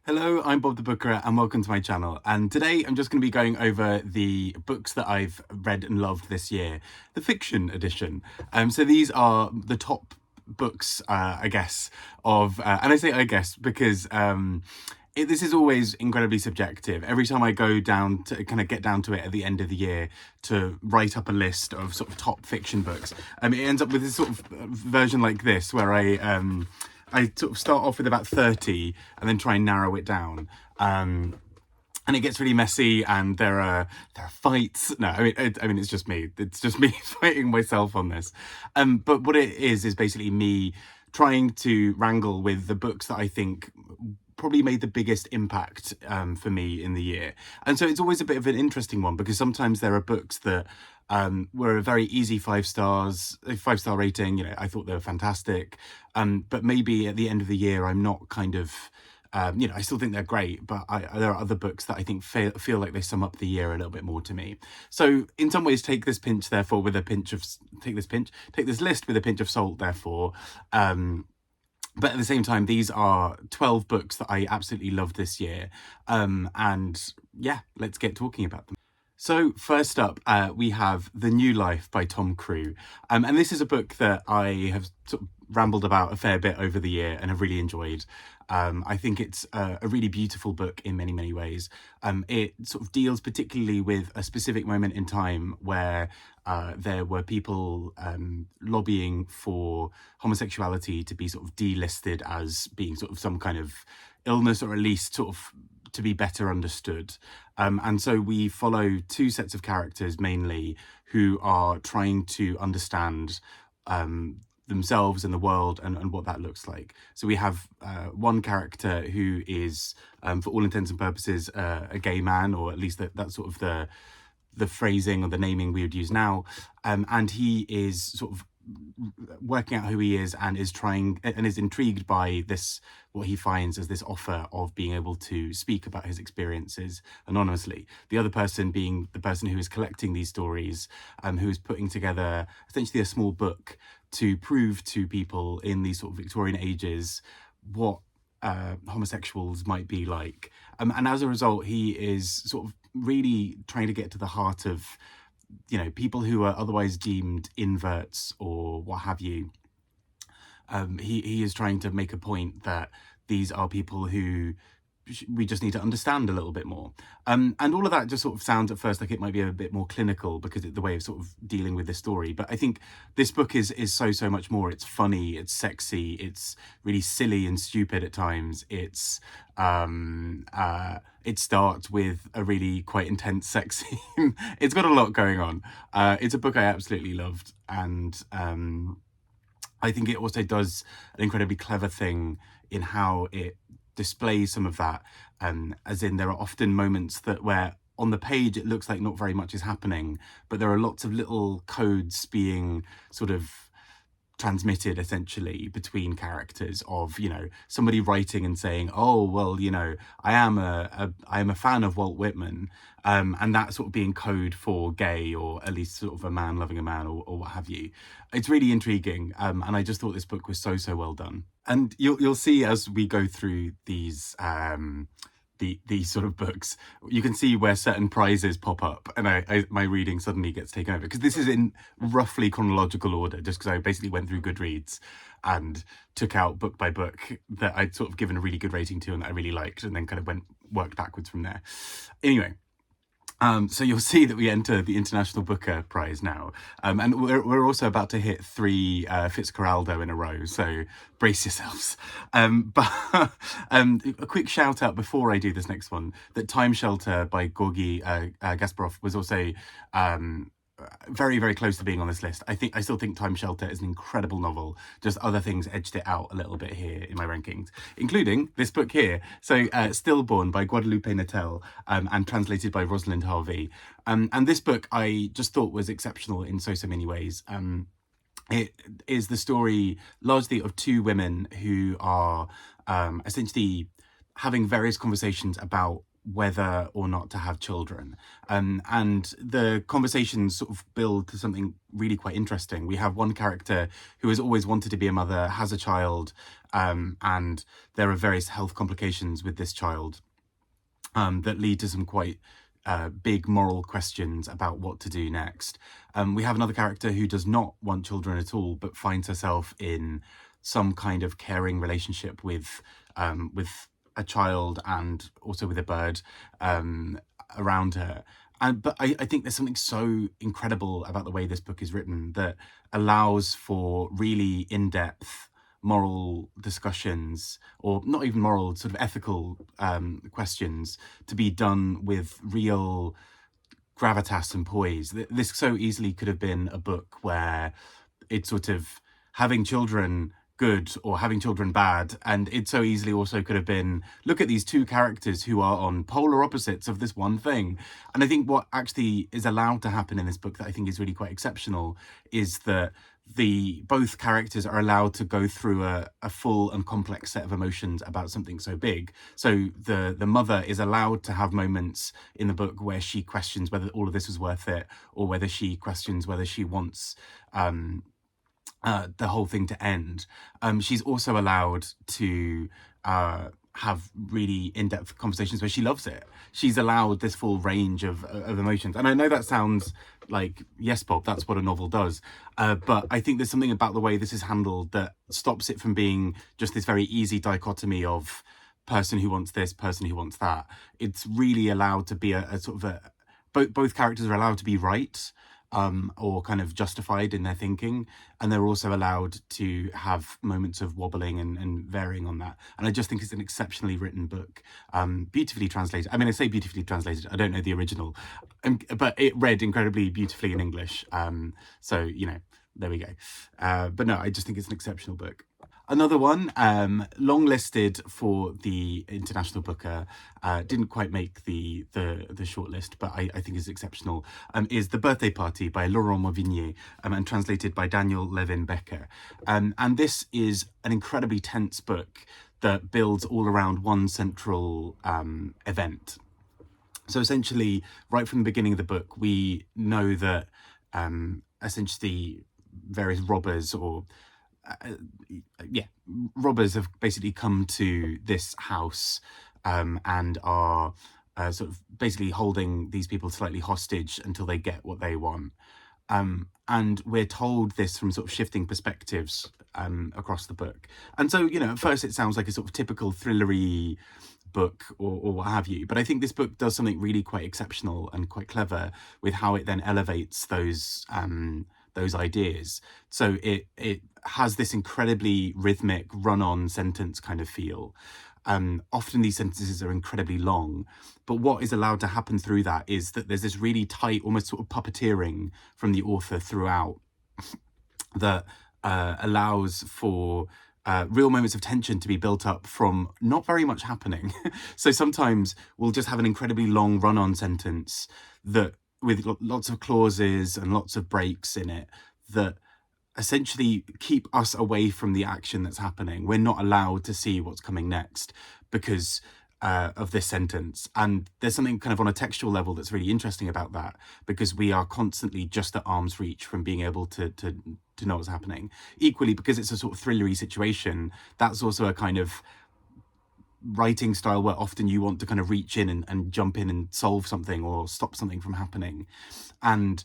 Hello, I'm Bob the Booker and welcome to my channel. And today I'm just going to be going over the books that I've read and loved this year, the fiction edition. So these are the top books, I guess, and I say I guess because this is always incredibly subjective. Every time I go down to kind of get down to it at the end of the year to write up a list of sort of top fiction books, it ends up with this sort of version like this where I sort of start off with about 30 and then try and narrow it down. And it gets really messy and there are fights. No, I mean, it's just me. It's just me fighting myself on this. But what it is basically me trying to wrangle with the books that I think probably made the biggest impact for me in the year. And so it's always a bit of an interesting one because sometimes there are books that were a very easy 5-star rating. You know, I thought they were fantastic. But maybe at the end of the year, I'm not kind of, I still think they're great, but there are other books that I think feel like they sum up the year a little bit more to me. So in some ways, take this list with a pinch of salt, therefore. But at the same time, these are 12 books that I absolutely loved this year. And yeah, let's get talking about them. So first up, we have The New Life by Tom Crewe. And this is a book that I have sort of rambled about a fair bit over the year and have really enjoyed. I think it's a really beautiful book in many, many ways. It sort of deals particularly with a specific moment in time where there were people lobbying for homosexuality to be sort of delisted as being sort of some kind of illness, or at least sort of to be better understood. And so we follow two sets of characters mainly who are trying to understand themselves and the world and what that looks like. So we have one character who is, for all intents and purposes, a gay man, or at least that's sort of the phrasing or the naming we would use now. And he is sort of working out who he is and is intrigued by this, what he finds as this offer of being able to speak about his experiences anonymously. The other person being the person who is collecting these stories, who is putting together essentially a small book to prove to people in these sort of Victorian ages what homosexuals might be like. And as a result, he is sort of really trying to get to the heart of, you know, people who are otherwise deemed inverts or what have you. He is trying to make a point that these are people who we just need to understand a little bit more. And all of that just sort of sounds at first like it might be a bit more clinical because it's the way of sort of dealing with this story. But I think this book is so much more. It's funny, it's sexy, it's really silly and stupid at times. It starts with a really quite intense sex scene. It's got a lot going on. It's a book I absolutely loved. And I think it also does an incredibly clever thing in how it displays some of that, as in there are often moments where on the page it looks like not very much is happening, but there are lots of little codes being sort of transmitted essentially between characters of, you know, somebody writing and saying, oh, well, you know, I am a fan of Walt Whitman, and that sort of being code for gay, or at least sort of a man loving a man, or what have you. It's really intriguing, and I just thought this book was so well done. And you'll see as we go through these these sort of books, you can see where certain prizes pop up, and my reading suddenly gets taken over, because this is in roughly chronological order, just because I basically went through Goodreads and took out book by book that I'd sort of given a really good rating to and that I really liked, and then kind of worked backwards from there. Anyway, so you'll see that we enter the International Booker Prize now, and we're also about to hit 3 Fitzcarraldo in a row, so brace yourselves. But a quick shout out before I do this next one, that Time Shelter by Georgi Gasparov was also very close to being on this list. I still think Time Shelter is an incredible novel. Just other things edged it out a little bit here in my rankings, including this book here. So Stillborn by Guadalupe Nettel, and translated by Rosalind Harvey. And this book I just thought was exceptional in so many ways. It is the story largely of 2 women who are essentially having various conversations about whether or not to have children. And the conversations sort of build to something really quite interesting. We have one character who has always wanted to be a mother, has a child, and there are various health complications with this child that lead to some quite big moral questions about what to do next. We have another character who does not want children at all, but finds herself in some kind of caring relationship with a child and also with a bird around her. But I think there's something so incredible about the way this book is written that allows for really in-depth moral discussions, or not even moral, sort of ethical questions, to be done with real gravitas and poise. This so easily could have been a book where it's sort of having children good or having children bad, and it so easily also could have been, look at these two characters who are on polar opposites of this one thing. And I think what actually is allowed to happen in this book that I think is really quite exceptional is that both characters are allowed to go through a full and complex set of emotions about something so big. So the mother is allowed to have moments in the book where she questions whether all of this was worth it, or whether she questions whether she wants the whole thing to end. She's also allowed to have really in-depth conversations where she loves it. She's allowed this full range of emotions. And I know that sounds like, yes, Bob, that's what a novel does. But I think there's something about the way this is handled that stops it from being just this very easy dichotomy of person who wants this, person who wants that. It's really allowed to be a sort of both characters are allowed to be right, or kind of justified in their thinking, and they're also allowed to have moments of wobbling and varying on that. And I just think it's an exceptionally written book, beautifully translated. I mean, I say beautifully translated, I don't know the original, but it read incredibly beautifully in English. So, you know, there we go. But no, I just think it's an exceptional book. Another one, long listed for the International Booker, didn't quite make the shortlist, but I think is exceptional, is The Birthday Party by Laurent Mauvignier, and translated by Daniel Levin Becker. And this is an incredibly tense book that builds all around one central event. So essentially, right from the beginning of the book, we know that essentially various robbers or robbers have basically come to this house and are sort of basically holding these people slightly hostage until they get what they want. And we're told this from sort of shifting perspectives across the book. And so, you know, at first it sounds like a sort of typical thrillery book or what have you, but I think this book does something really quite exceptional and quite clever with how it then elevates those ideas. So it has this incredibly rhythmic run-on sentence kind of feel. Often these sentences are incredibly long, but what is allowed to happen through that is that there's this really tight, almost sort of puppeteering from the author throughout that allows for real moments of tension to be built up from not very much happening. So sometimes we'll just have an incredibly long run-on sentence that with lots of clauses and lots of breaks in it that essentially keep us away from the action that's happening. We're not allowed to see what's coming next because of this sentence. And there's something kind of on a textual level that's really interesting about that, because we are constantly just at arm's reach from being able to know what's happening. Equally, because it's a sort of thrillery situation, that's also a kind of writing style where often you want to kind of reach in and jump in and solve something or stop something from happening. And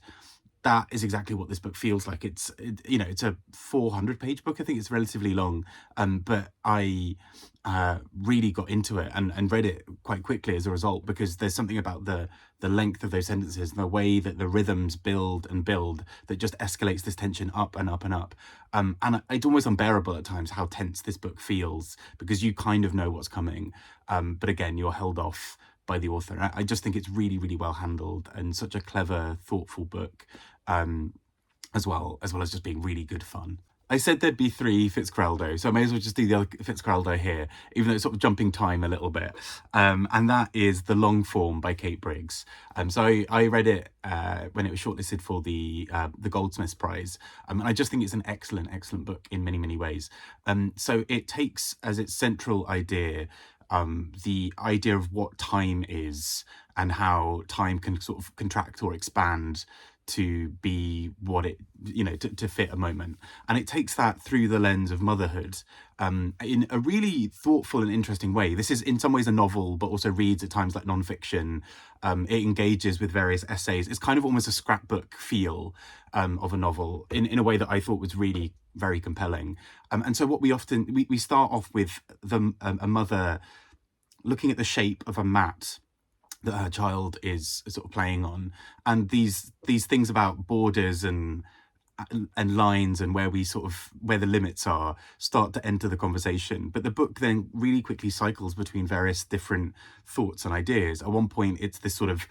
that is exactly what this book feels like. It's a 400-page book. I think it's relatively long, but I really got into it and read it quite quickly as a result, because there's something about the length of those sentences and the way that the rhythms build and build that just escalates this tension up and up and up. And it's almost unbearable at times how tense this book feels, because you kind of know what's coming, but again, you're held off by the author. I just think it's really, really well handled and such a clever, thoughtful book, as well as just being really good fun. I said there'd be 3 Fitzcarraldo, so I may as well just do the other Fitzcarraldo here, even though it's sort of jumping time a little bit. And that is The Long Form by Kate Briggs. So I read it when it was shortlisted for the Goldsmiths Prize, and I just think it's an excellent, excellent book in many, many ways. So it takes as its central idea the idea of what time is and how time can sort of contract or expand to be what it, to fit a moment. And it takes that through the lens of motherhood in a really thoughtful and interesting way. This is in some ways a novel, but also reads at times like nonfiction. It engages with various essays. It's kind of almost a scrapbook feel of a novel in a way that I thought was really very compelling. And so what we start off with a mother looking at the shape of a mat that her child is sort of playing on, and these things about borders and lines and where the limits are start to enter the conversation. But the book then really quickly cycles between various different thoughts and ideas. At one point it's this sort of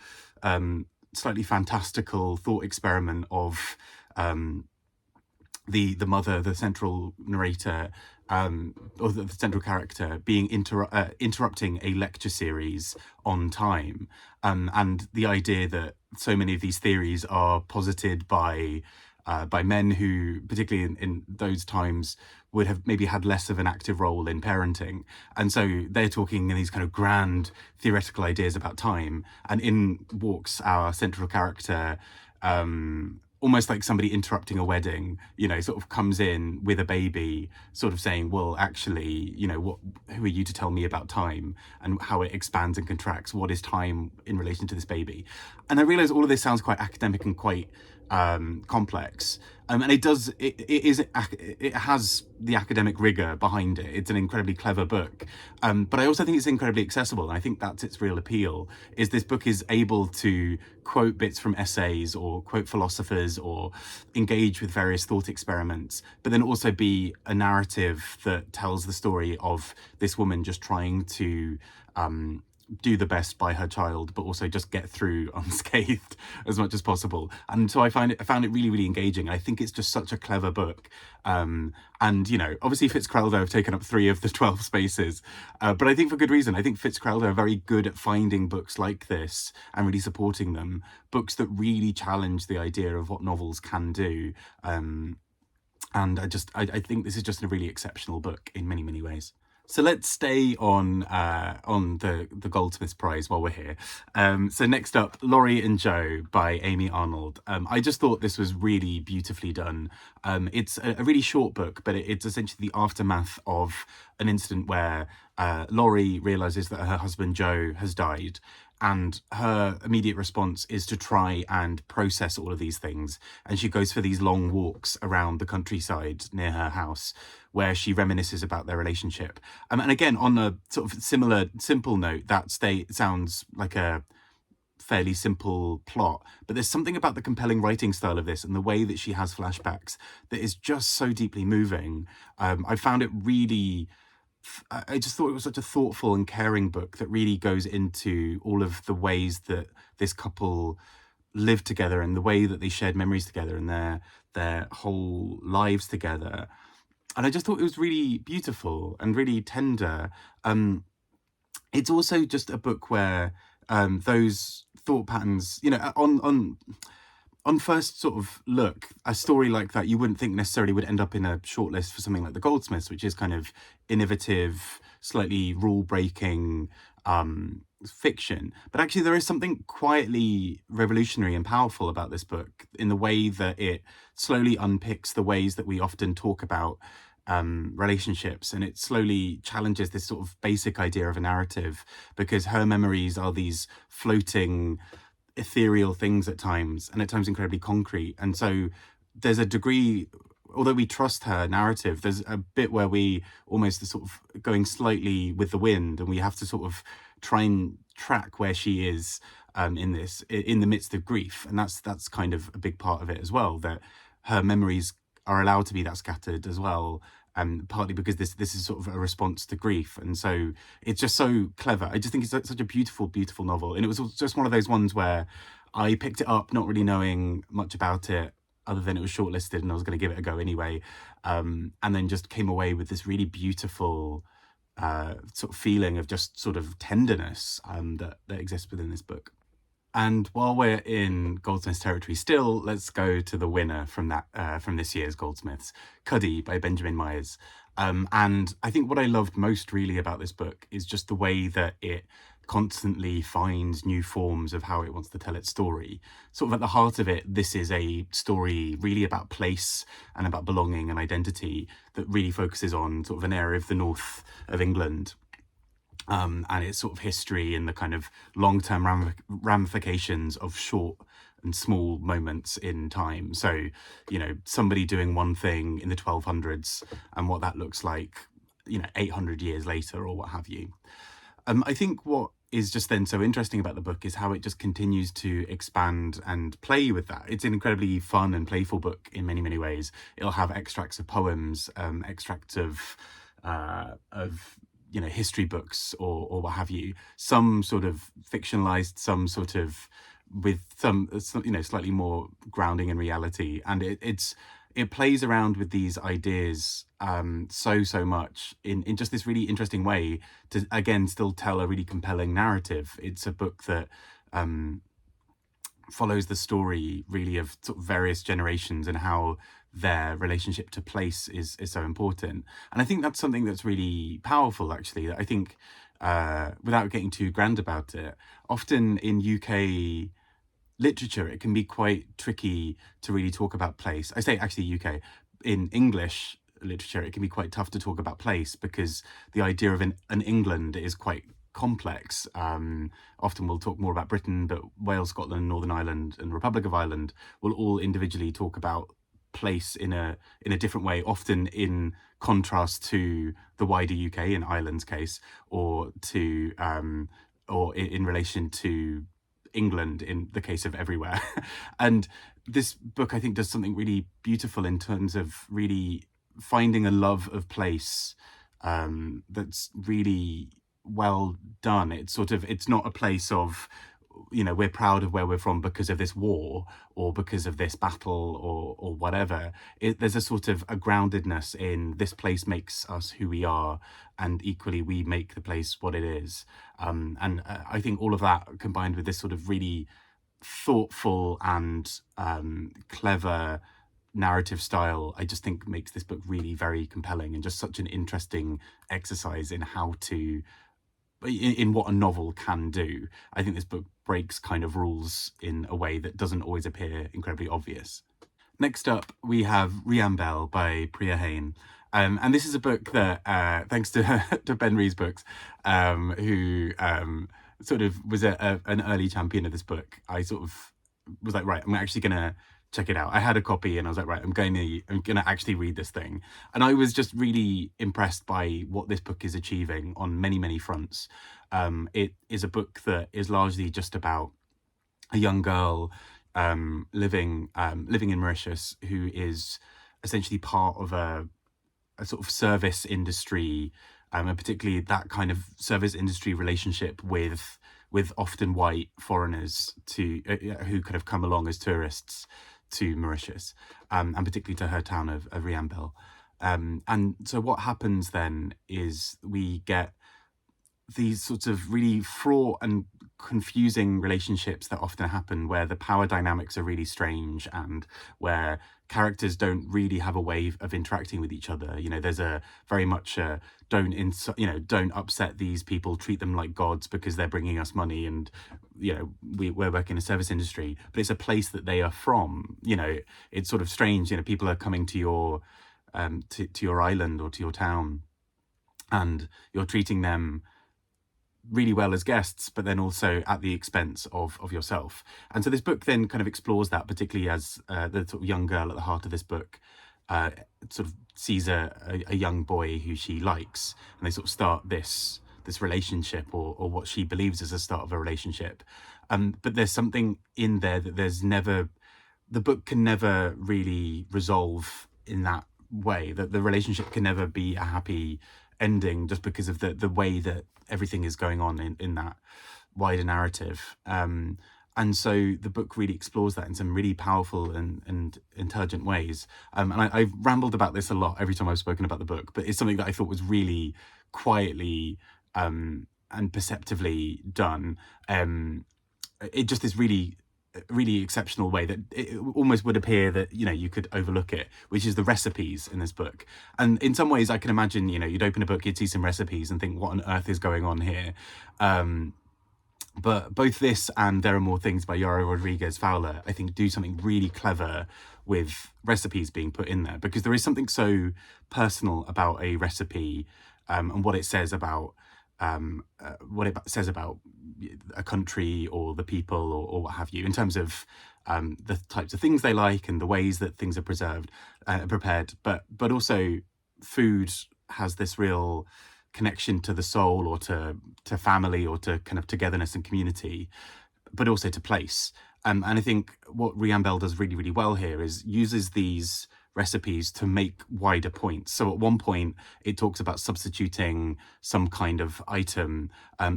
slightly fantastical thought experiment of the mother, the central narrator, or the central character being interrupting a lecture series on time, and the idea that so many of these theories are posited by men who, particularly in those times, would have maybe had less of an active role in parenting. And so they're talking in these kind of grand theoretical ideas about time, and in walks our central character, almost like somebody interrupting a wedding, sort of comes in with a baby, sort of saying, well, actually, who are you to tell me about time and how it expands and contracts? What is time in relation to this baby? And I realize all of this sounds quite academic and quite complex. And it has the academic rigor behind it. It's an incredibly clever book. But I also think it's incredibly accessible. And I think that's its real appeal, is this book is able to quote bits from essays or quote philosophers or engage with various thought experiments, but then also be a narrative that tells the story of this woman just trying to do the best by her child, but also just get through unscathed as much as possible. And so I found it really, really engaging. I think it's just such a clever book. And, obviously Fitzcarraldo have taken up 3 of the 12 spaces, but I think for good reason. I think Fitzcarraldo are very good at finding books like this and really supporting them, books that really challenge the idea of what novels can do. And I think this is just a really exceptional book in many, many ways. So let's stay on the Goldsmiths Prize while we're here. So next up, Lori and Joe by Amy Arnold. I just thought this was really beautifully done. It's a really short book, but it's essentially the aftermath of an incident where Lori realizes that her husband Joe has died, and her immediate response is to try and process all of these things. And she goes for these long walks around the countryside near her house, where she reminisces about their relationship. And again, on a sort of simple note, that sounds like a fairly simple plot, but there's something about the compelling writing style of this and the way that she has flashbacks that is just so deeply moving. I found it really... I just thought it was such a thoughtful and caring book that really goes into all of the ways that this couple lived together and the way that they shared memories together and their whole lives together. And I just thought it was really beautiful and really tender. It's also just a book where those thought patterns, on first sort of look, a story like that you wouldn't think necessarily would end up in a shortlist for something like the Goldsmiths, which is kind of innovative, slightly rule-breaking fiction. But actually there is something quietly revolutionary and powerful about this book in the way that it slowly unpicks the ways that we often talk about relationships, and it slowly challenges this sort of basic idea of a narrative, because her memories are these floating ethereal things at times, and at times incredibly concrete. And so there's a degree, although we trust her narrative, there's a bit where we almost are sort of going slightly with the wind, and we have to sort of try and track where she is in the midst of grief. And that's kind of a big part of it as well, that her memories are allowed to be that scattered as well, partly because this is sort of a response to grief. And so it's just so clever. I just think it's such a beautiful, beautiful novel. And it was just one of those ones where I picked it up not really knowing much about it, other than it was shortlisted and I was going to give it a go anyway, and then just came away with this really beautiful sort of feeling of just sort of tenderness that exists within this book. And while we're in Goldsmiths territory still, let's go to the winner from this year's Goldsmiths, Cuddy by Benjamin Myers. And I think what I loved most really about this book is just the way that it constantly finds new forms of how it wants to tell its story. Sort of at the heart of it, this is a story really about place and about belonging and identity that really focuses on sort of an area of the north of England. And its sort of history and the kind of long-term ramifications of short and small moments in time. So, somebody doing one thing in the 1200s and what that looks like, 800 years later or what have you. I think what is just then so interesting about the book is how it just continues to expand and play with that. It's an incredibly fun and playful book in many, many ways. It'll have extracts of poems, extracts of history books or what have you. Some sort of fictionalized, some sort of with some slightly more grounding in reality, and it plays around with these ideas so much in just this really interesting way to again still tell a really compelling narrative. It's a book that follows the story really of sort of various generations and how their relationship to place is so important. And I think that's something that's really powerful, actually, that I think, without getting too grand about it, often in UK literature, it can be quite tricky to really talk about place. I say actually UK. In English literature, it can be quite tough to talk about place because the idea of an England is quite complex. Often we'll talk more about Britain, but Wales, Scotland, Northern Ireland, and Republic of Ireland will all individually talk about place in a different way, often in contrast to the wider UK in Ireland's case, or to or in relation to England in the case of everywhere. And this book, I think, does something really beautiful in terms of really finding a love of place that's really well done. It's not a place of, we're proud of where we're from because of this war or because of this battle or whatever. There's a sort of a groundedness in this place makes us who we are, and equally we make the place what it is. And I think all of that combined with this sort of really thoughtful and clever narrative style, I just think makes this book really very compelling and just such an interesting exercise in how to in what a novel can do. I think this book breaks kind of rules in a way that doesn't always appear incredibly obvious. Next up, we have Riambel by Priya Hein. And this is a book that, thanks to Ben Rees Books, who sort of was an early champion of this book, I sort of was like, right, I'm actually going to check it out. I had a copy and I was like, right, I'm going to actually read this thing. And I was just really impressed by what this book is achieving on many, many fronts. It is a book that is largely just about a young girl living in Mauritius who is essentially part of a sort of service industry, and particularly that kind of service industry relationship with often white foreigners who kind of come along as tourists to Mauritius, and particularly to her town of Riambel. And so what happens then is we get these sorts of really fraught and confusing relationships that often happen where the power dynamics are really strange and where characters don't really have a way of interacting with each other. There's a very much don't upset these people, treat them like gods because they're bringing us money, and we're working in a service industry, but it's a place that they are from. It's sort of strange. People are coming to your to your island or to your town, and you're treating them really well as guests, but then also at the expense of yourself. And so this book then kind of explores that, particularly as the sort of young girl at the heart of this book sort of sees a young boy who she likes, and they sort of start this relationship or what she believes is the start of a relationship. But there's something in there that the book can never really resolve in that way, that the relationship can never be a happy ending just because of the way that everything is going on in that wider narrative. And so the book really explores that in some really powerful and intelligent ways. And I've rambled about this a lot every time I've spoken about the book, but it's something that I thought was really quietly and perceptively done. It just is really really exceptional way that it almost would appear that, you know, you could overlook it, which is the recipes in this book. And in some ways I can imagine, you know, you'd open a book, you'd see some recipes and think, what on earth is going on here? But both this and There Are More Things by Yara Rodriguez Fowler, I think, do something really clever with recipes being put in there, because there is something so personal about a recipe, and what it says about a country or the people, or what have you, in terms of the types of things they like and the ways that things are prepared. But also food has this real connection to the soul, or to family, or to kind of togetherness and community, but also to place. And I think what Riambel does really, really well here is uses these recipes to make wider points. So at one point, it talks about substituting some kind of item,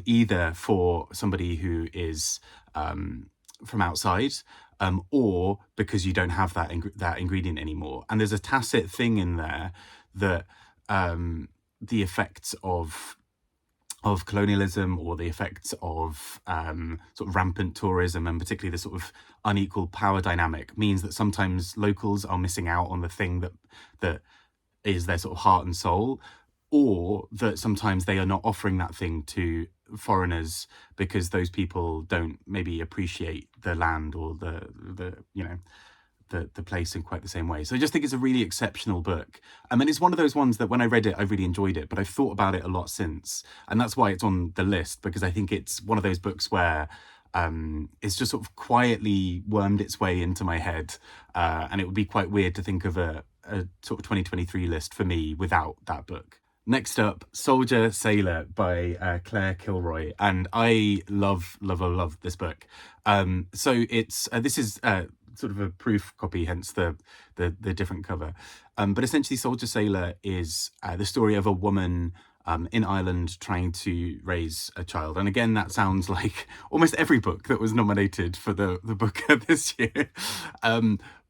either for somebody who is from outside, or because you don't have that ingredient anymore. And there's a tacit thing in there that the effects of colonialism, or the effects of sort of rampant tourism, and particularly the sort of unequal power dynamic, means that sometimes locals are missing out on the thing that is their sort of heart and soul, or that sometimes they are not offering that thing to foreigners because those people don't maybe appreciate the land or the you know, the place in quite the same way. So I just think it's a really exceptional book. I mean, it's one of those ones that when I read it, I really enjoyed it, but I've thought about it a lot since. And that's why it's on the list, because I think it's one of those books where it's just sort of quietly wormed its way into my head. And it would be quite weird to think of a sort of 2023 list for me without that book. Next up, Soldier Sailor by Claire Kilroy, and I love this book. So it's this is sort of a proof copy, hence the different cover. But essentially, Soldier Sailor is the story of a woman in Ireland trying to raise a child. And again, that sounds like almost every book that was nominated for the Booker this year.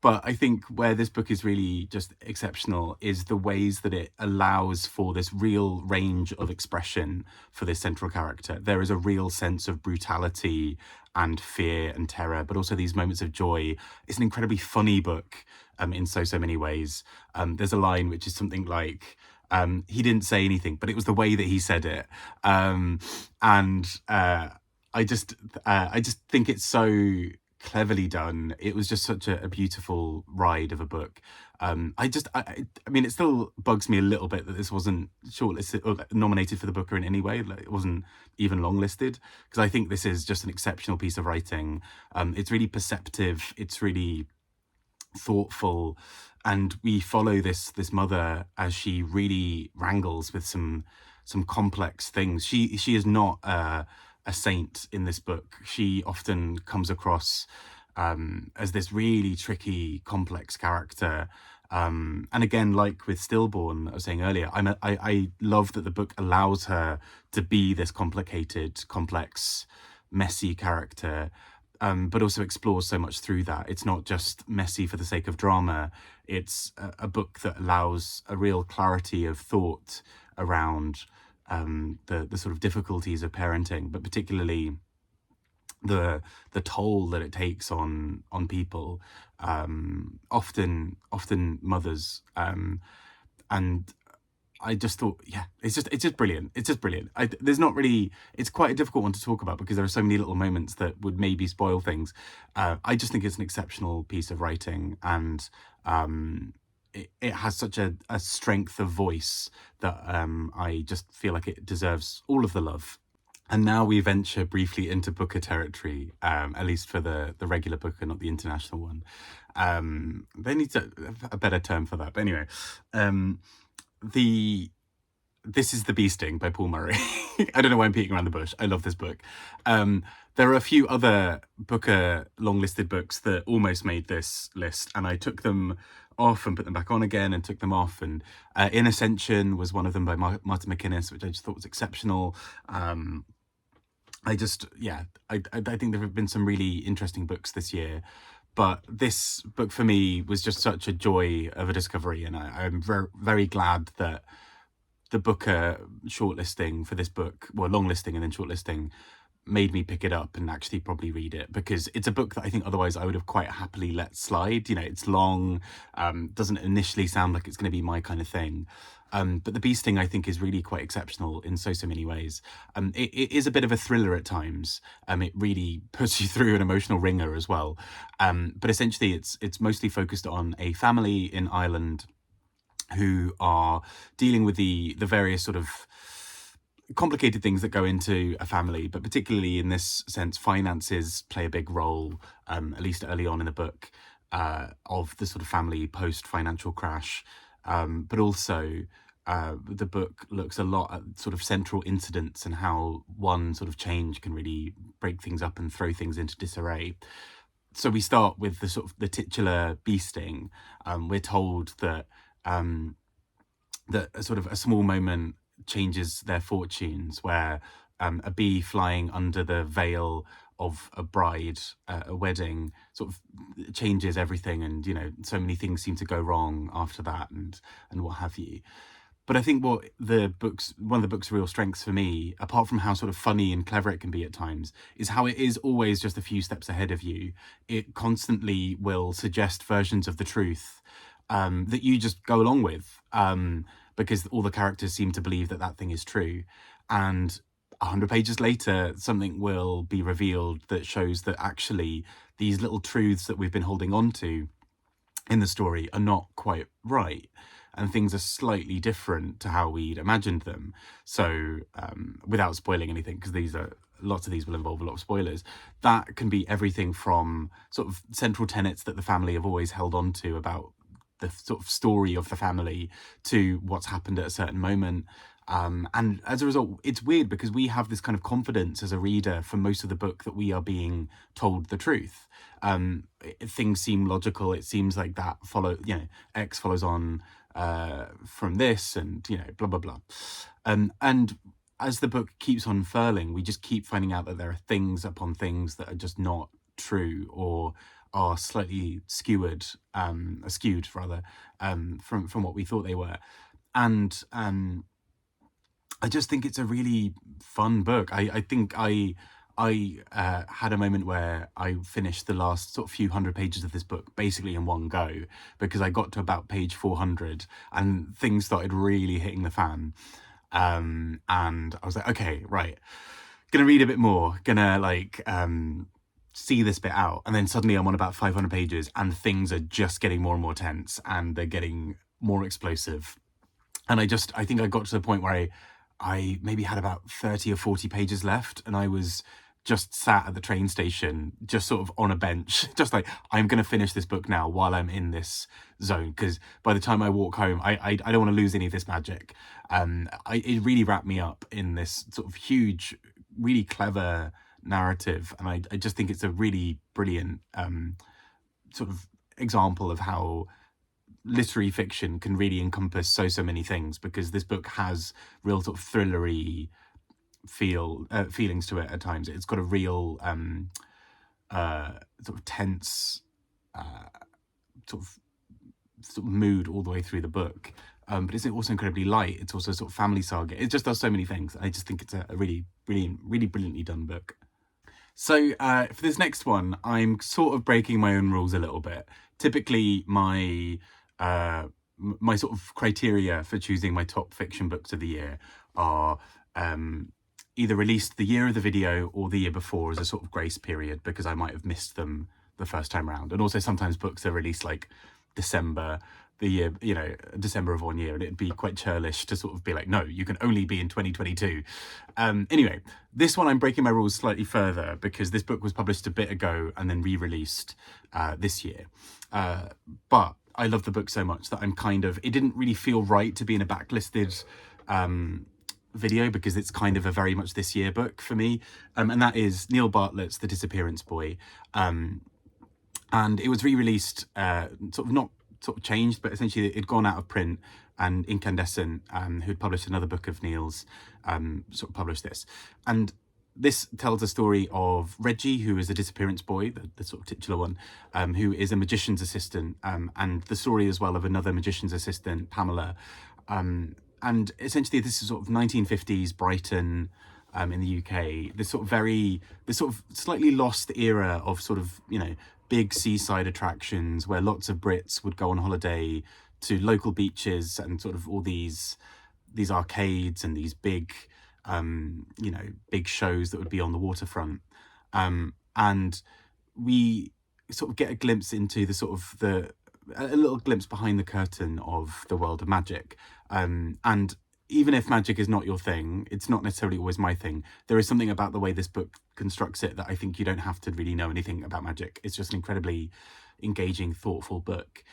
But I think where this book is really just exceptional is the ways that it allows for this real range of expression for this central character. There is a real sense of brutality and fear and terror, but also these moments of joy. It's an incredibly funny book in so many ways. There's a line which is something like, he didn't say anything, but it was the way that he said it. I just think it's so cleverly done. It was just such a beautiful ride of a book. I mean, it still bugs me a little bit that this wasn't shortlisted or nominated for the Booker in any way. Like, it wasn't even longlisted, because I think this is just an exceptional piece of writing. It's really perceptive. It's really thoughtful, and we follow this mother as she really wrangles with some complex things. She is not a saint in this book. She often comes across as this really tricky, complex character. And again, like with Stillborn, I was saying earlier, I love that the book allows her to be this complicated, complex, messy character, but also explores so much through that. It's not just messy for the sake of drama. It's a book that allows a real clarity of thought around the sort of difficulties of parenting, but particularly the toll that it takes on people, often mothers, and I just thought, yeah, it's just brilliant. It's just brilliant. It's quite a difficult one to talk about because there are so many little moments that would maybe spoil things. I just think it's an exceptional piece of writing, and it has such a strength of voice that I just feel like it deserves all of the love. And now we venture briefly into Booker territory, at least for the regular Booker, not the international one. They need a better term for that. But anyway, this is The Bee Sting by Paul Murray. I don't know why I'm beating around the bush. I love this book. There are a few other Booker long-listed books that almost made this list, and I took them off and put them back on again and took them off. And In Ascension was one of them by Martin McInnes, which I just thought was exceptional. I think there have been some really interesting books this year, but this book for me was just such a joy of a discovery, and I'm very, very glad that the Booker shortlisting for this book, well, long listing and then shortlisting, made me pick it up and actually probably read it, because it's a book that I think otherwise I would have quite happily let slide. You know, it's long, doesn't initially sound like it's going to be my kind of thing. But The Bee Sting, I think, is really quite exceptional in so many ways. It is a bit of a thriller at times. It really puts you through an emotional ringer as well. But essentially, it's mostly focused on a family in Ireland who are dealing with the various sort of complicated things that go into a family, but particularly in this sense, finances play a big role, at least early on in the book, of the sort of family post-financial crash. But also, the book looks a lot at sort of central incidents and how one sort of change can really break things up and throw things into disarray. So we start with the sort of the titular bee sting. We're told that that a sort of a small moment changes their fortunes, where a bee flying under the veil of a bride at a wedding sort of changes everything, and you know, so many things seem to go wrong after that, and what have you. But I think one of the book's real strengths for me, apart from how sort of funny and clever it can be at times, is how it is always just a few steps ahead of you. It constantly will suggest versions of the truth that you just go along with, because all the characters seem to believe that that thing is true. And 100 pages later, something will be revealed that shows that actually these little truths that we've been holding on to in the story are not quite right. And things are slightly different to how we'd imagined them. So without spoiling anything, because lots of these will involve a lot of spoilers, that can be everything from sort of central tenets that the family have always held on to about the sort of story of the family, to what's happened at a certain moment. And as a result, it's weird because we have this kind of confidence as a reader for most of the book that we are being told the truth. Things seem logical. It seems like that X follows on from this, and blah blah blah. And as the book keeps unfurling, we just keep finding out that there are things upon things that are just not true, or are slightly skewed rather, from what we thought they were. And I just think it's a really fun book. I think I had a moment where I finished the last sort of few hundred pages of this book basically in one go, because I got to about page 400 and things started really hitting the fan. And I was like, okay, right, gonna read a bit more, gonna see this bit out. And then suddenly I'm on about 500 pages and things are just getting more and more tense, and they're getting more explosive. And I think I got to the point where I maybe had about 30 or 40 pages left, and I was just sat at the train station, just sort of on a bench, just like, I'm going to finish this book now while I'm in this zone, because by the time I walk home, I don't want to lose any of this magic. It really wrapped me up in this sort of huge, really clever narrative, and I just think it's a really brilliant sort of example of how literary fiction can really encompass so many things, because this book has real sort of thrillery feelings to it at times. It's got a real sort of tense sort of mood all the way through the book, but it's also incredibly light. It's also sort of family saga. It just does so many things. I just think it's a really brilliantly done book. So for this next one, I'm sort of breaking my own rules a little bit. Typically, my sort of criteria for choosing my top fiction books of the year are either released the year of the video or the year before as a sort of grace period, because I might have missed them the first time round. And also sometimes books are released like December of one year, and it'd be quite churlish to sort of be like, no, you can only be in 2022. Anyway, this one I'm breaking my rules slightly further, because this book was published a bit ago and then re-released this year. But I love the book so much that it didn't really feel right to be in a backlisted video, because it's kind of a very much this year book for me. And that is Neil Bartlett's The Disappearance Boy. And it was re-released, not changed, but essentially it'd gone out of print, and Incandescent, who'd published another book of Neil's, sort of published this. And this tells a story of Reggie, who is a disappearance boy, the sort of titular one, who is a magician's assistant, and the story as well of another magician's assistant, Pamela. And essentially this is sort of 1950s Brighton, in the UK. This sort of slightly lost era of sort of, big seaside attractions where lots of Brits would go on holiday to local beaches and sort of all these arcades and these big, big shows that would be on the waterfront. And we sort of get a glimpse into a little glimpse behind the curtain of the world of magic. And even if magic is not your thing, it's not necessarily always my thing. There is something about the way this book constructs it that I think you don't have to really know anything about magic. It's just an incredibly engaging, thoughtful book.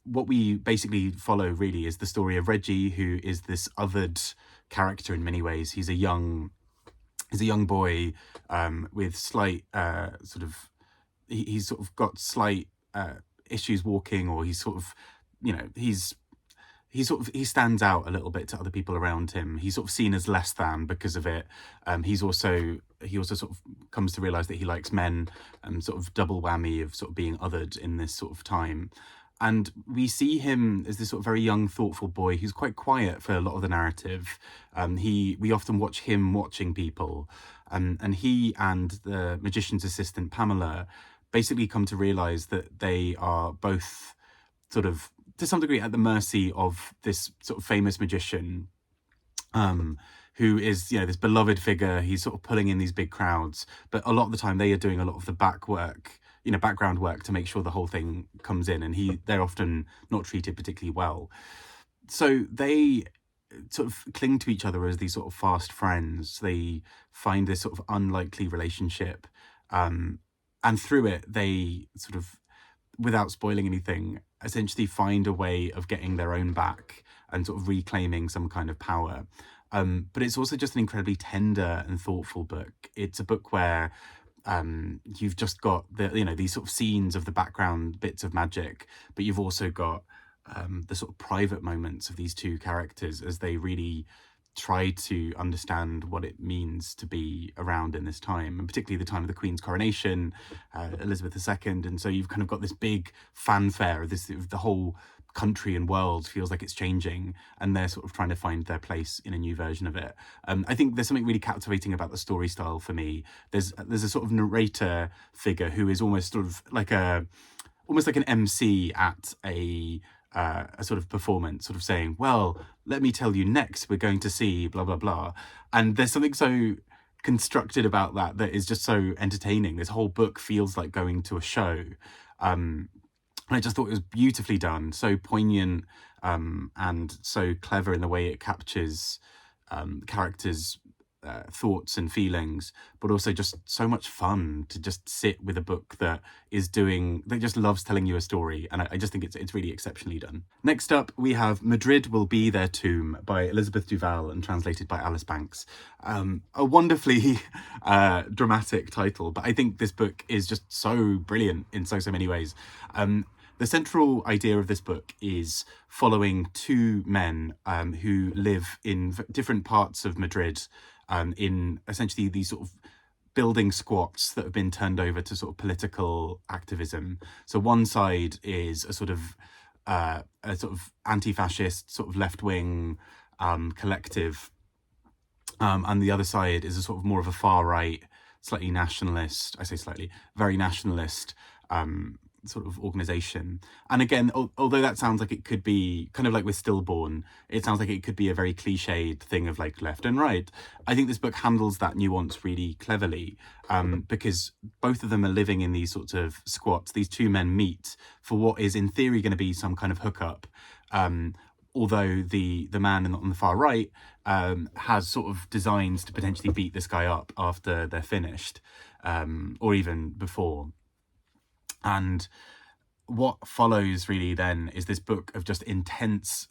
What we basically follow really is the story of Reggie, who is this othered character in many ways. He's a young boy with slight he's sort of got slight issues walking, or he's sort of, he stands out a little bit to other people around him. He's sort of seen as less than because of it. He also sort of comes to realize that he likes men, and sort of double whammy of sort of being othered in this sort of time. And we see him as this sort of very young, thoughtful boy who's quite quiet for a lot of the narrative. We often watch him watching people, and he and the magician's assistant Pamela basically come to realize that they are both sort of, to some degree, at the mercy of this sort of famous magician, who is, this beloved figure. He's sort of pulling in these big crowds, but a lot of the time they are doing a lot of the background work to make sure the whole thing comes in, and they're often not treated particularly well. So they sort of cling to each other as these sort of fast friends. They find this sort of unlikely relationship, and through it they sort of, without spoiling anything, essentially find a way of getting their own back and sort of reclaiming some kind of power. But it's also just an incredibly tender and thoughtful book. It's a book where you've just got these sort of scenes of the background bits of magic, but you've also got the sort of private moments of these two characters as they really try to understand what it means to be around in this time, and particularly the time of the Queen's coronation, Elizabeth II. And so you've kind of got this big fanfare of the whole country and world feels like it's changing, and they're sort of trying to find their place in a new version of it. I think there's something really captivating about the story style for me. There's a sort of narrator figure who is almost sort of like an MC at a sort of performance, sort of saying, well, let me tell you, next we're going to see blah blah blah. And there's something so constructed about that is just so entertaining. This whole book feels like going to a show. And I just thought it was beautifully done, so poignant, and so clever in the way it captures characters' thoughts and feelings, but also just so much fun to just sit with a book that just loves telling you a story. And I just think it's really exceptionally done. Next up, we have Madrid Will Be Their Tomb by Elizabeth Duval and translated by Alice Banks. A wonderfully dramatic title, but I think this book is just so brilliant in so many ways. The central idea of this book is following two men who live in different parts of Madrid, in essentially these sort of building squats that have been turned over to sort of political activism. So one side is a sort of anti-fascist, sort of left-wing collective, and the other side is a sort of more of a far-right, slightly nationalist, I say slightly, very nationalist sort of organization. And again, although that sounds like it could be kind of like with Stillborn, it sounds like it could be a very cliched thing of like left and right. I think this book handles that nuance really cleverly, because both of them are living in these sorts of squats. These two men meet for what is in theory going to be some kind of hookup, although the man on the far right has sort of designs to potentially beat this guy up after they're finished, or even before. And what follows really then is this book of just intense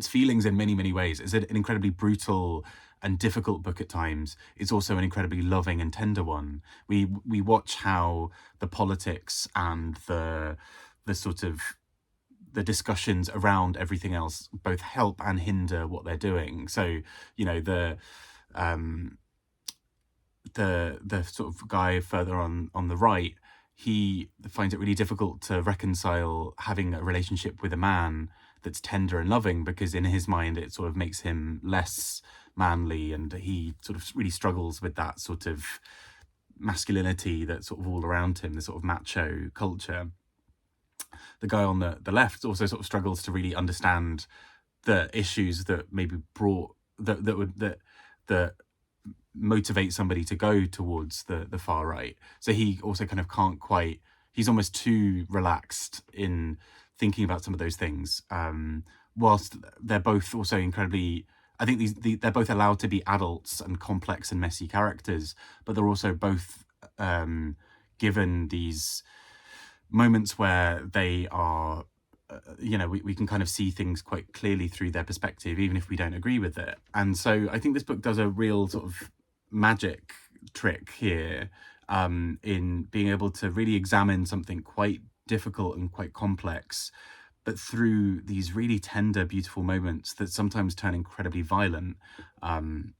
feelings in many ways. It's an incredibly brutal and difficult book at times. It's also an incredibly loving and tender one. We watch how the politics and the sort of the discussions around everything else both help and hinder what they're doing. So, the sort of guy further on the right, he finds it really difficult to reconcile having a relationship with a man that's tender and loving, because in his mind it sort of makes him less manly, and he sort of really struggles with that sort of masculinity that's sort of all around him, the sort of macho culture. The guy on the left also sort of struggles to really understand the issues that maybe brought that motivate somebody to go towards the far right. So he also kind of can't quite, he's almost too relaxed in thinking about some of those things, whilst they're both also incredibly, I think they're both allowed to be adults and complex and messy characters, but they're also both given these moments where they are, we can kind of see things quite clearly through their perspective, even if we don't agree with it. And so I think this book does a real sort of magic trick here, in being able to really examine something quite difficult and quite complex, but through these really tender, beautiful moments that sometimes turn incredibly violent. And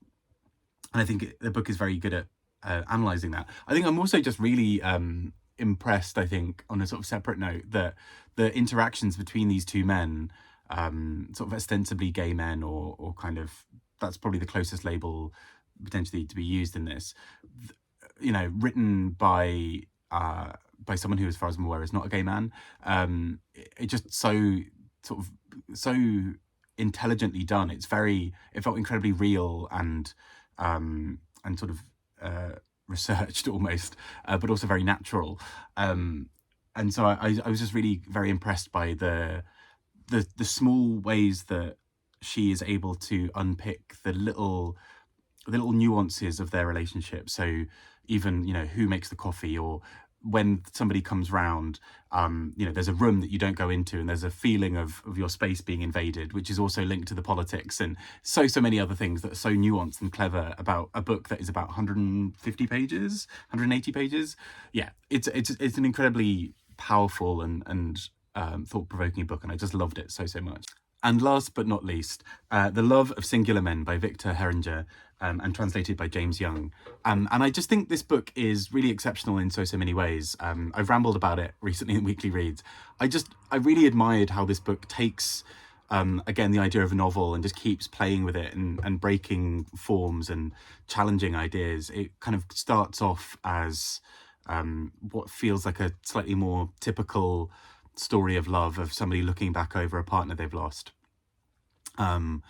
I think the book is very good at analysing that. I think I'm also just really impressed, I think, on a sort of separate note, that the interactions between these two men, sort of ostensibly gay men, or kind of, that's probably the closest label potentially to be used in this, written by someone who, as far as I'm aware, is not a gay man. It just so intelligently done. It felt incredibly real and sort of researched almost, but also very natural. And so I was just really very impressed by the small ways that she is able to unpick the little nuances of their relationship. So even, who makes the coffee, or when somebody comes round, there's a room that you don't go into, and there's a feeling of your space being invaded, which is also linked to the politics, and so many other things that are so nuanced and clever about a book that is about 150 pages, 180 pages. Yeah, it's an incredibly powerful and thought-provoking book, and I just loved it so much. And last but not least, The Love of Singular Men by Victor Heringer, and translated by James Young. And I just think this book is really exceptional in so many ways. I've rambled about it recently in Weekly Reads. I really admired how this book takes, again, the idea of a novel and just keeps playing with it and breaking forms and challenging ideas. It kind of starts off as what feels like a slightly more typical story of love, of somebody looking back over a partner they've lost. And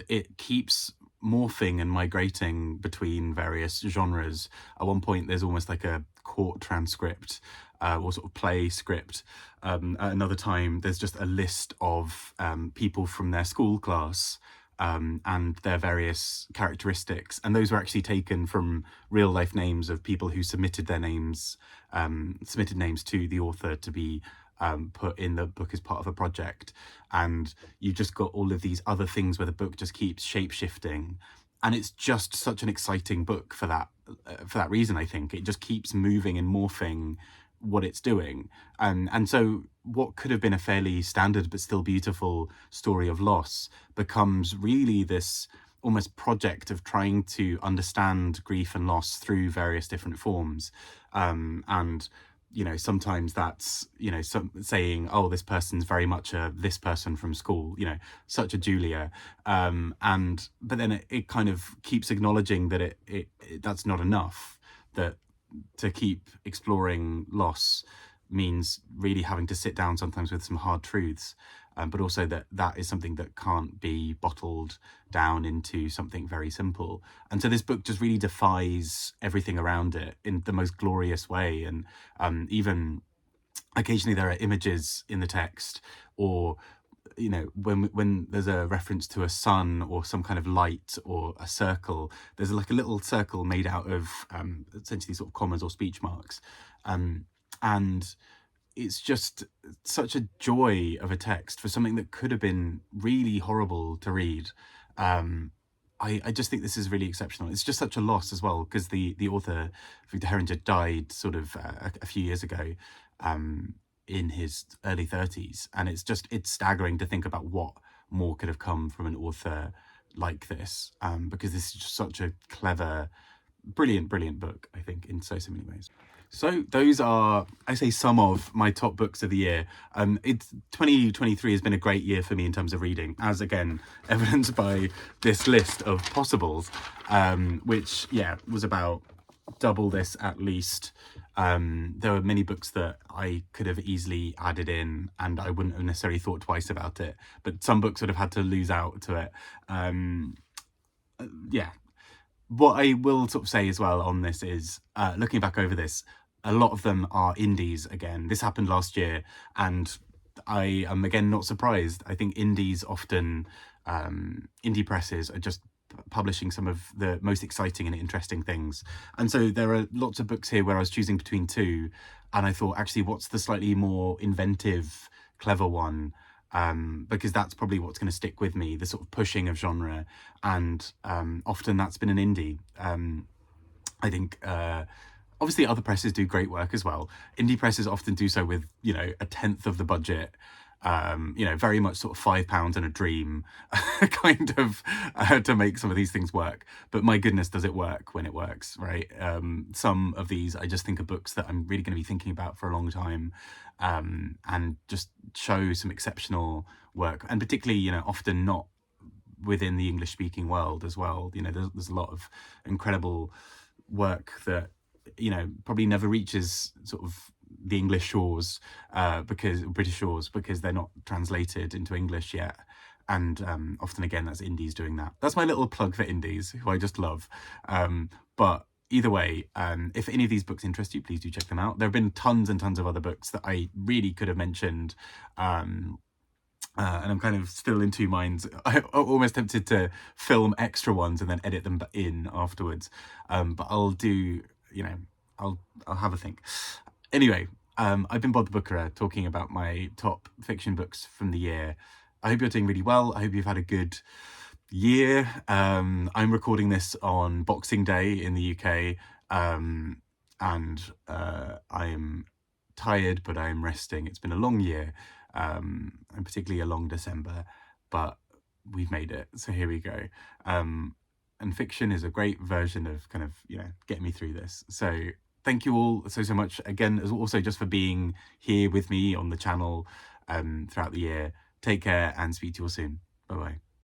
it keeps morphing and migrating between various genres. At one point, there's almost like a court transcript, or sort of play script. At another time, there's just a list of people from their school class, and their various characteristics. And those were actually taken from real life names of people who submitted names to the author to be put in the book as part of a project. And you've just got all of these other things where the book just keeps shape-shifting, and it's just such an exciting book for that reason. I think it just keeps moving and morphing what it's doing, and so what could have been a fairly standard but still beautiful story of loss becomes really this almost project of trying to understand grief and loss through various different forms. And sometimes that's, saying, oh, this person's very much this person from school, such a Julia. But then it kind of keeps acknowledging that it that's not enough, that to keep exploring loss means really having to sit down sometimes with some hard truths, but also that is something that can't be bottled down into something very simple. And so this book just really defies everything around it in the most glorious way. And even occasionally there are images in the text, or when there's a reference to a sun or some kind of light or a circle, there's like a little circle made out of essentially sort of commas or speech marks, and it's just such a joy of a text for something that could have been really horrible to read. I just think this is really exceptional. It's just such a loss as well, because the author, Victor Heringer, died sort of a few years ago, in his early 30s. And it's staggering to think about what more could have come from an author like this, because this is just such a clever brilliant, brilliant book, I think, in so many ways. So those are, I say, some of my top books of the year. It's 2023 has been a great year for me in terms of reading, as again evidenced by this list of possibles, which was about double this at least. There were many books that I could have easily added in and I wouldn't have necessarily thought twice about it, but some books would have had to lose out to it. What I will sort of say as well on this is, looking back over this, a lot of them are indies again. This happened last year, and I am again not surprised. I think indies often, indie presses are just publishing some of the most exciting and interesting things. And so there are lots of books here where I was choosing between two, and I thought, actually, what's the slightly more inventive, clever one? Because that's probably what's going to stick with me, the sort of pushing of genre, and often that's been an indie. I think obviously other presses do great work as well. Indie presses often do so with, a tenth of the budget, very much sort of £5 and a dream kind of to make some of these things work. But my goodness, does it work when it works, right? Some of these I just think are books that I'm really going to be thinking about for a long time, and just show some exceptional work, and particularly, often not within the English speaking world as well. There's a lot of incredible work that probably never reaches sort of the English shores, because British shores, because they're not translated into English yet. And often again, that's indies doing that. That's my little plug for indies, who I just love. But either way, if any of these books interest you, please do check them out. There have been tons and tons of other books that I really could have mentioned, and I'm kind of still in two minds. I'm almost tempted to film extra ones and then edit them in afterwards. But I'll do, I'll have a think. Anyway, I've been Bob the Bookerer, talking about my top fiction books from the year. I hope you're doing really well. I hope you've had a good year. I'm recording this on Boxing Day in the UK, and I'm tired, but I'm resting. It's been a long year, and particularly a long December, but we've made it. So here we go. And fiction is a great version of kind of, getting me through this. So thank you all so much again, as also just for being here with me on the channel throughout the year. Take care and speak to you all soon. Bye bye.